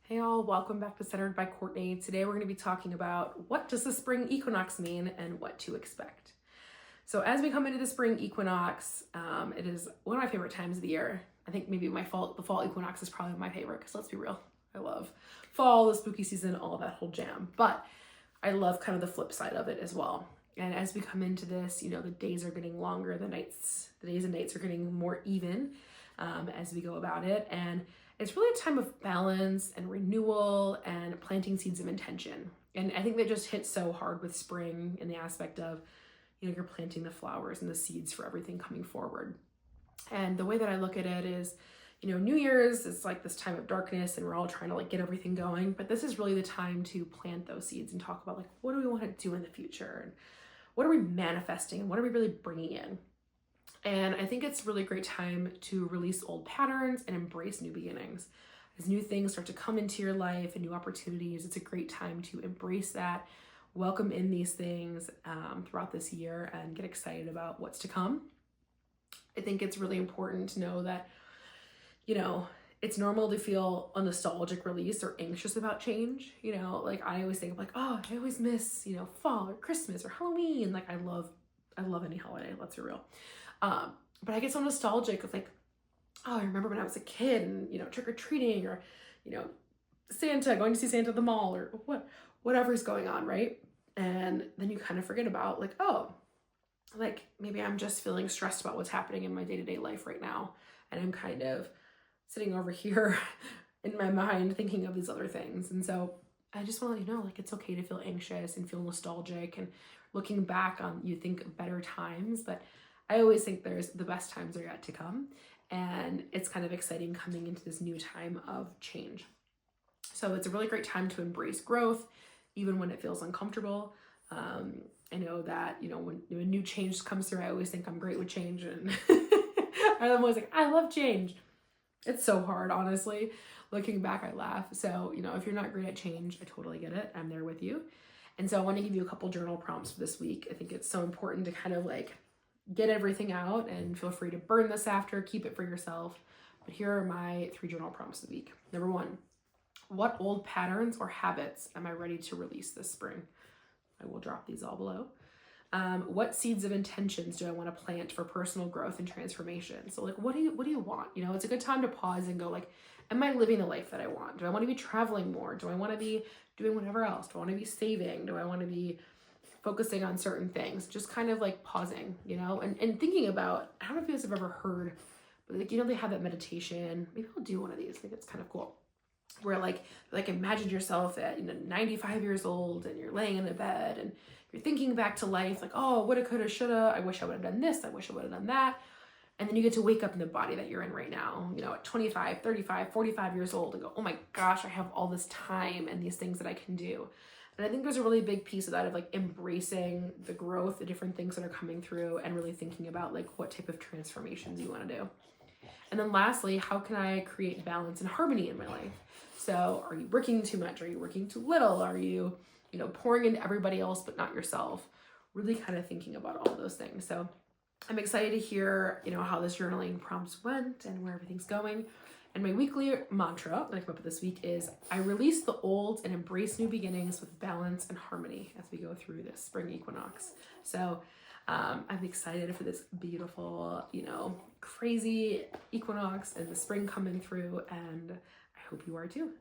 Hey all, welcome back to Centered by Courtney. Today we're going to be talking about what does the spring equinox mean and what to expect. So as we come into the spring equinox, it is one of my favorite times of the year. I think maybe the fall equinox is probably my favorite because let's be real, I love fall, the spooky season, all that whole jam. But I love kind of the flip side of it as well. And as we come into this, the days are getting longer, the days and nights are getting more even as we go about it. And it's really a time of balance and renewal and planting seeds of intention. And I think that just hits so hard with spring in the aspect of, you're planting the flowers and the seeds for everything coming forward. And the way that I look at it is, New Year's is like this time of darkness and we're all trying to get everything going, but this is really the time to plant those seeds and talk about what do we want to do in the future and what are we manifesting and what are we really bringing in. And I think it's a really great time to release old patterns and embrace new beginnings. As new things start to come into your life and new opportunities, it's a great time to embrace that, welcome in these things throughout this year and get excited about what's to come. I think it's really important to know that, it's normal to feel a nostalgic release or anxious about change. I always think I always miss, fall or Christmas or Halloween. I love any holiday, let's be real. But I get so nostalgic of I remember when I was a kid and, trick-or-treating or, Santa, going to see Santa at the mall or whatever's going on, right? And then you kind of forget about maybe I'm just feeling stressed about what's happening in my day-to-day life right now. And I'm kind of sitting over here in my mind thinking of these other things. And so I just want to let you know, it's okay to feel anxious and feel nostalgic and looking back on, you think better times, but I always think the best times are yet to come. And it's kind of exciting coming into this new time of change. So it's a really great time to embrace growth, even when it feels uncomfortable. I know that, when a new change comes through, I always think I'm great with change. And I'm always I love change. It's so hard, honestly. Looking back, I laugh. So, if you're not great at change, I totally get it. I'm there with you. And so I want to give you a couple journal prompts for this week. I think it's so important to kind of get everything out, and feel free to burn this after, keep it for yourself. But here are my 3 journal prompts of the week. Number 1, what old patterns or habits am I ready to release this spring? I will drop these all below. What seeds of intentions do I want to plant for personal growth and transformation? So what do you want? It's a good time to pause and go am I living the life that I want? Do I want to be traveling more? Do I want to be doing whatever else? Do I want to be saving? Do I want to be focusing on certain things? Just kind of pausing, and thinking about, I don't know if you guys have ever heard, but they have that meditation. Maybe I'll do one of these. I think it's kind of cool. Where imagine yourself at 95 years old and you're laying in a bed and you're thinking back to life woulda, coulda, shoulda, I wish I would have done this, I wish I would have done that. And then you get to wake up in the body that you're in right now, at 25, 35, 45 years old and go, oh my gosh, I have all this time and these things that I can do. And I think there's a really big piece of that of embracing the growth, the different things that are coming through, and really thinking about what type of transformations you want to do. And then lastly, how can I create balance and harmony in my life? So are you working too much? Are you working too little? Are you, pouring into everybody else but not yourself? Really kind of thinking about all those things. So I'm excited to hear, how this journaling prompts went and where everything's going. And my weekly mantra that I came up with this week is, I release the old and embrace new beginnings with balance and harmony as we go through this spring equinox. So I'm excited for this beautiful, crazy equinox and the spring coming through, and I hope you are too.